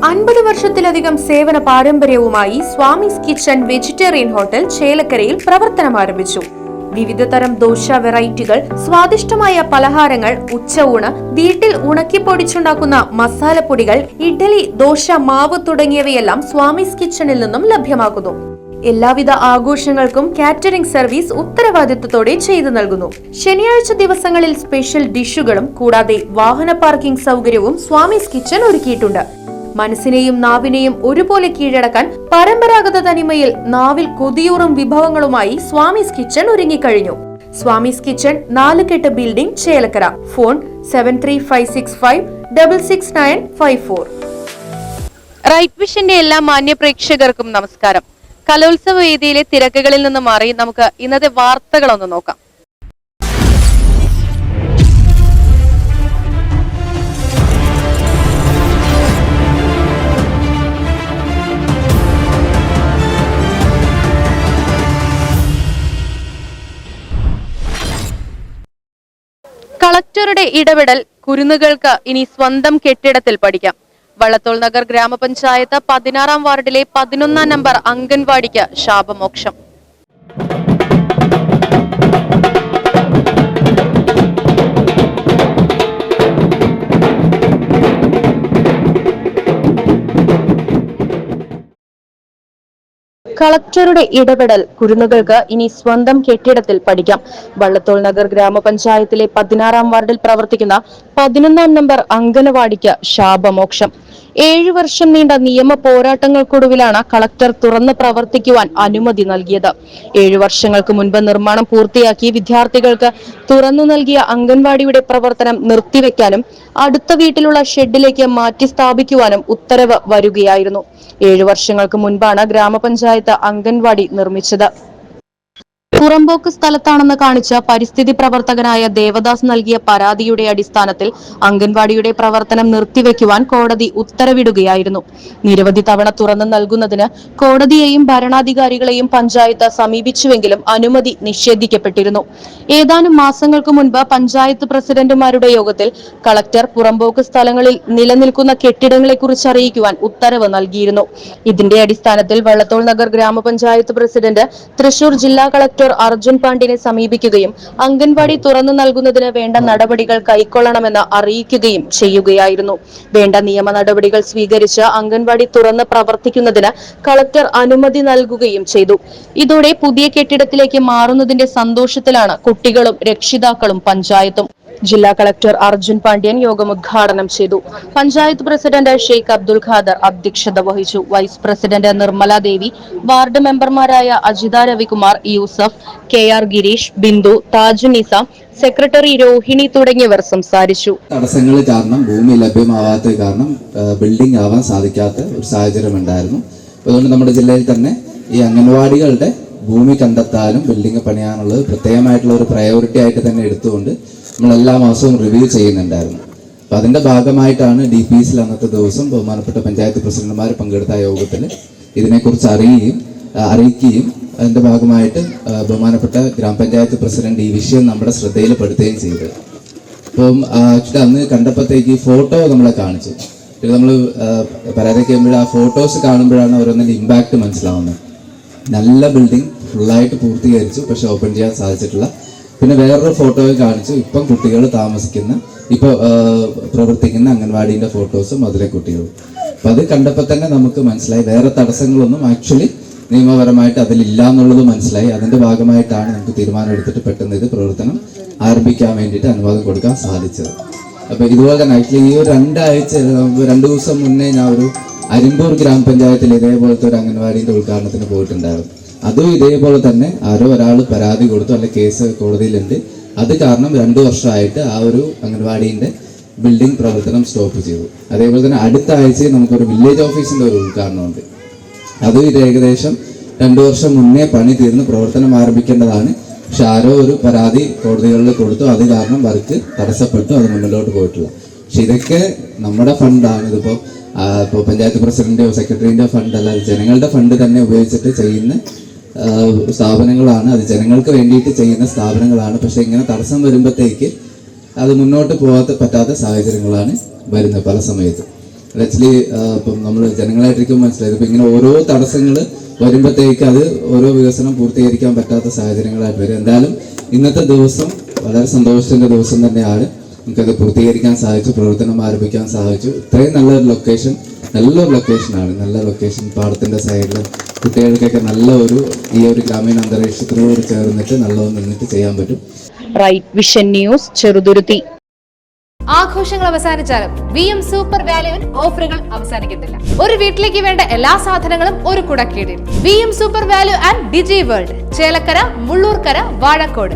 50 വർഷത്തിലധികം സേവന പാരമ്പര്യവുമായി സ്വാമീസ് കിച്ചൺ വെജിറ്റേറിയൻ ഹോട്ടൽ ചേലക്കരയിൽ പ്രവർത്തനം ആരംഭിച്ചു. വിവിധതരം ദോശ വെറൈറ്റികൾ, സ്വാദിഷ്ടമായ പലഹാരങ്ങൾ, ഉച്ചയൂണ്, വീട്ടിൽ ഉണക്കിപ്പൊടിച്ചുണ്ടാക്കുന്ന മസാലപ്പൊടികൾ, ഇഡ്ഡലി, ദോശ മാവ് തുടങ്ങിയവയെല്ലാം സ്വാമീസ് കിച്ചണിൽ നിന്നും ലഭ്യമാക്കുന്നു. എല്ലാവിധ ആഘോഷങ്ങൾക്കും കാറ്ററിംഗ് സർവീസ് ഉത്തരവാദിത്വത്തോടെ ചെയ്തു നൽകുന്നു. ശനിയാഴ്ച ദിവസങ്ങളിൽ സ്പെഷ്യൽ ഡിഷുകളും കൂടാതെ വാഹന പാർക്കിംഗ് സൗകര്യവും സ്വാമീസ് കിച്ചൺ ഒരുക്കിയിട്ടുണ്ട്. മനസ്സിനെയും നാവിനെയും ഒരുപോലെ കീഴടക്കാൻ പരമ്പരാഗത തനിമയിൽ നാവിൽ കൊതിയൂറും വിഭവങ്ങളുമായി സ്വാമീസ് കിച്ചൺ ഒരുങ്ങിക്കഴിഞ്ഞു. Swamis kitchen 4 building, Chelakkara. Phone 7356566954. Right വിഷന്റെ എല്ലാ മാന്യ പ്രേക്ഷകർക്കും നമസ്കാരം. കലോത്സവ വേദിയിലെ തിരക്കുകളിൽ നിന്ന് മാറി നമുക്ക് ഇന്നത്തെ വാർത്തകളൊന്ന് നോക്കാം. കളക്ടറുടെ ഇടപെടൽ, കുരുന്നുകൾക്ക് ഇനി സ്വന്തം കെട്ടിടത്തിൽ പഠിക്കാം. വള്ളത്തോൾ നഗർ ഗ്രാമപഞ്ചായത്ത് 16-ാം വാർഡിലെ 11-ാം നമ്പർ അംഗൻവാടിക്ക് ശാപമോക്ഷം. കളക്ടറുടെ ഇടപെടൽ, കുരുന്നുകൾക്ക് ഇനി സ്വന്തം കെട്ടിടത്തിൽ പഠിക്കാം. വള്ളത്തോൾ നഗർ ഗ്രാമപഞ്ചായത്തിലെ 16-ാം വാർഡിൽ പ്രവർത്തിക്കുന്ന 11-ാം നമ്പർ അംഗനവാടിക്ക് ശാപമോക്ഷം. 7 വർഷം നീണ്ട നിയമ പോരാട്ടങ്ങൾക്കൊടുവിലാണ് കളക്ടർ തുറന്ന് പ്രവർത്തിക്കുവാൻ അനുമതി നൽകിയത്. 7 വർഷങ്ങൾക്ക് മുൻപ് നിർമ്മാണം പൂർത്തിയാക്കി വിദ്യാർത്ഥികൾക്ക് തുറന്നു നൽകിയ അംഗൻവാടിയുടെ പ്രവർത്തനം നിർത്തിവെക്കാനും അടുത്ത വീട്ടിലുള്ള ഷെഡിലേക്ക് മാറ്റി സ്ഥാപിക്കുവാനും ഉത്തരവ് വരികയായിരുന്നു. 7 വർഷങ്ങൾക്ക് മുൻപാണ് ഗ്രാമപഞ്ചായത്ത് അംഗൻവാടി നിർമ്മിച്ചത്. പുറമ്പോക്ക് സ്ഥലത്താണെന്ന് കാണിച്ച പരിസ്ഥിതി പ്രവർത്തകനായ ദേവദാസ് നൽകിയ പരാതിയുടെ അടിസ്ഥാനത്തിൽ അംഗൻവാടിയുടെ പ്രവർത്തനം നിർത്തിവെക്കുവാൻ കോടതി ഉത്തരവിടുകയായിരുന്നു. നിരവധി തവണ തുറന്നു നൽകുന്നതിന് കോടതിയെയും ഭരണാധികാരികളെയും പഞ്ചായത്ത് സമീപിച്ചുവെങ്കിലും അനുമതി നിഷേധിക്കപ്പെട്ടിരുന്നു. ഏതാനും മാസങ്ങൾക്ക് മുൻപ് പഞ്ചായത്ത് പ്രസിഡന്റുമാരുടെ യോഗത്തിൽ കളക്ടർ പുറമ്പോക്ക് സ്ഥലങ്ങളിൽ നിലനിൽക്കുന്ന കെട്ടിടങ്ങളെക്കുറിച്ച് അറിയിക്കുവാൻ ഉത്തരവ് നൽകിയിരുന്നു. ഇതിന്റെ അടിസ്ഥാനത്തിൽ വള്ളത്തോൾ നഗർ ഗ്രാമപഞ്ചായത്ത് പ്രസിഡന്റ് തൃശൂർ ജില്ലാ കളക്ടർ അർജുൻ പാണ്ഡ്യനെ സമീപിക്കുകയും അംഗൻവാടി തുറന്നു നൽകുന്നതിന് വേണ്ട നടപടികൾ കൈക്കൊള്ളണമെന്ന് അറിയിക്കുകയും ചെയ്യുകയായിരുന്നു. വേണ്ട നിയമ നടപടികൾ സ്വീകരിച്ച് അംഗൻവാടി തുറന്ന് പ്രവർത്തിക്കുന്നതിന് കളക്ടർ അനുമതി നൽകുകയും ചെയ്തു. ഇതോടെ പുതിയ കെട്ടിടത്തിലേക്ക് മാറുന്നതിന്റെ സന്തോഷത്തിലാണ് കുട്ടികളും രക്ഷിതാക്കളും പഞ്ചായത്തും. ജില്ലാ കളക്ടർ അർജുൻ പാണ്ഡ്യൻ യോഗം ഉദ്ഘാടനം ചെയ്തു. പഞ്ചായത്ത് പ്രസിഡന്റ് ഷെയ്ഖ് അബ്ദുൽ ഖാദർ അധ്യക്ഷത വഹിച്ചു. Vice president Nirmala Devi, ward മെമ്പർമാരായ അജിത രവികുമാർ, യൂസഫ്, KR ഗിരീഷ്, ബിന്ദു, താജുനിസ, സെക്രട്ടറി രോഹിണി തുടങ്ങിയവർ സംസാരിച്ചു. തടസ്സങ്ങൾ കാരണം, ഭൂമി ലഭ്യമാവാത്ത കാരണം ബിൽഡിംഗ് ആവാൻ സാധിക്കാത്ത ഒരു സാഹചര്യം ഉണ്ടായിരുന്നു. അതുകൊണ്ട് നമ്മുടെ ജില്ലയിൽ തന്നെ ഈ അംഗൻവാടികളുടെ ഭൂമി കണ്ടെത്താനും ബിൽഡിംഗ് പണിയാനുള്ളത് പ്രത്യേകമായിട്ടുള്ള ഒരു പ്രയോറിറ്റി ആയിട്ട് തന്നെ എടുത്തുകൊണ്ട് നമ്മൾ എല്ലാ മാസവും റിവ്യൂ ചെയ്യുന്നുണ്ടായിരുന്നു. അപ്പോൾ അതിൻ്റെ ഭാഗമായിട്ടാണ് DPSൽ അന്നത്തെ ദിവസം ബഹുമാനപ്പെട്ട പഞ്ചായത്ത് പ്രസിഡന്റുമാർ പങ്കെടുത്ത യോഗത്തിൽ ഇതിനെക്കുറിച്ച് അറിയിക്കുകയും അതിൻ്റെ ഭാഗമായിട്ട് ബഹുമാനപ്പെട്ട ഗ്രാമപഞ്ചായത്ത് പ്രസിഡന്റ് ഈ വിഷയം നമ്മുടെ ശ്രദ്ധയിൽപ്പെടുത്തുകയും ചെയ്തത്. അപ്പം അന്ന് കണ്ടപ്പോഴത്തേക്ക് ഫോട്ടോ നമ്മളെ കാണിച്ചു. നമ്മൾ പരാതി കഴിയുമ്പോൾ ആ ഫോട്ടോസ് കാണുമ്പോഴാണ് ഓരോന്നിൻ്റെ ഇമ്പാക്റ്റ് മനസ്സിലാവുന്നത്. നല്ല ബിൽഡിംഗ് ഫുള്ളായിട്ട് പൂർത്തീകരിച്ചു, പക്ഷെ ഓപ്പൺ ചെയ്യാൻ സാധിച്ചിട്ടില്ല. പിന്നെ വേറൊരു ഫോട്ടോയിൽ കാണിച്ചു ഇപ്പം കുട്ടികൾ താമസിക്കുന്ന, ഇപ്പോൾ പ്രവർത്തിക്കുന്ന അംഗൻവാടീൻ്റെ ഫോട്ടോസും അതിലെ കുട്ടികളും. അപ്പം അത് കണ്ടപ്പോൾ തന്നെ നമുക്ക് മനസ്സിലായി വേറെ തടസ്സങ്ങളൊന്നും ആക്ച്വലി നിയമപരമായിട്ട് അതിലില്ല എന്നുള്ളത് മനസ്സിലായി. അതിൻ്റെ ഭാഗമായിട്ടാണ് നമുക്ക് തീരുമാനം എടുത്തിട്ട് പെട്ടെന്ന് ഇത് പ്രവർത്തനം ആരംഭിക്കാൻ വേണ്ടിയിട്ട് അനുവാദം കൊടുക്കാൻ സാധിച്ചത്. അപ്പോൾ ഇതുപോലെ തന്നെ ആക്ച്വലി ഈ ഒരു 2 ദിവസം മുന്നേ ഞാൻ ഒരു അരിമ്പൂർ ഗ്രാമപഞ്ചായത്തിൽ ഇതേപോലത്തെ ഒരു അംഗൻവാടീൻ്റെ ഉദ്ഘാടനത്തിന് പോയിട്ടുണ്ടായിരുന്നു. അതും ഇതേപോലെ തന്നെ ആരോ ഒരാൾ പരാതി കൊടുത്തു, അല്ലെ കേസ് കോടതിയിലുണ്ട്. അത് കാരണം 2 വർഷമായിട്ട് ആ ഒരു അംഗൻവാടീൻ്റെ ബിൽഡിംഗ് പ്രവർത്തനം സ്റ്റോപ്പ് ചെയ്തു. അതേപോലെ തന്നെ അടുത്ത ആഴ്ചയിൽ നമുക്കൊരു വില്ലേജ് ഓഫീസിൻ്റെ ഒരു ഉദ്ഘാടനമുണ്ട്. അതും ഇത് ഏകദേശം 2 വർഷം മുന്നേ പണി തീർന്ന് പ്രവർത്തനം ആരംഭിക്കേണ്ടതാണ്. പക്ഷെ ആരോ ഒരു പരാതി കോടതികളിൽ കൊടുത്തു, അത് കാരണം വർക്ക് തടസ്സപ്പെട്ടു, അത് മുന്നിലോട്ട് പോയിട്ടില്ല. പക്ഷെ ഇതൊക്കെ നമ്മുടെ ഫണ്ടാണ്. ഇതിപ്പോൾ പഞ്ചായത്ത് പ്രസിഡന്റോ സെക്രട്ടറിൻ്റെ ഫണ്ട് അല്ല, ജനങ്ങളുടെ ഫണ്ട് തന്നെ ഉപയോഗിച്ചിട്ട് ചെയ്യുന്ന സ്ഥാപനങ്ങളാണ്. അത് ജനങ്ങൾക്ക് വേണ്ടിയിട്ട് ചെയ്യുന്ന സ്ഥാപനങ്ങളാണ്. പക്ഷെ ഇങ്ങനെ തടസ്സം വരുമ്പോഴത്തേക്ക് അത് മുന്നോട്ട് പറ്റാത്ത സാഹചര്യങ്ങളാണ് വരുന്നത് പല സമയത്തും. ആക്ച്വലി ഇപ്പം നമ്മൾ ജനങ്ങളായിട്ടിരിക്കും മനസ്സിലായത് ഇപ്പം ഇങ്ങനെ ഓരോ തടസ്സങ്ങൾ വരുമ്പോഴത്തേക്ക് അത് ഓരോ വികസനം പൂർത്തീകരിക്കാൻ പറ്റാത്ത സാഹചര്യങ്ങളായിട്ട് വരും. എന്തായാലും ഇന്നത്തെ ദിവസം വളരെ സന്തോഷത്തിൻ്റെ ദിവസം തന്നെയാണ്. നമുക്കത് പൂർത്തീകരിക്കാൻ സാധിച്ചു, പ്രവർത്തനം ആരംഭിക്കാൻ സാധിച്ചു. ഇത്രയും നല്ലൊരു ലൊക്കേഷൻ, നല്ലൊരു ലൊക്കേഷനാണ്, നല്ല ലൊക്കേഷൻ, പാടത്തിൻ്റെ സൈഡിൽ കുട്ടികൾക്കൊക്കെ നല്ല ഈ ഒരു ഗ്രാമീണ അന്തരീക്ഷത്തിനോട് ചേർന്നിട്ട് നല്ലതൊന്നും നിന്നിട്ട് ചെയ്യാൻ പറ്റും. Right Vision News, Cheruthuruthy. ആഘോഷങ്ങൾ അവസാനിച്ചാലും VM സൂപ്പർ വാല്യുവിൽ ഓഫറുകൾ അവസാനിക്കുന്നില്ല. ഒരു വീട്ടിലേക്ക് വേണ്ട എല്ലാ സാധനങ്ങളും ഒരു കുടക്കീഴിൽ. VM Super Value and Digi World, Chelakkara, Mullurkara, Vazhakkode.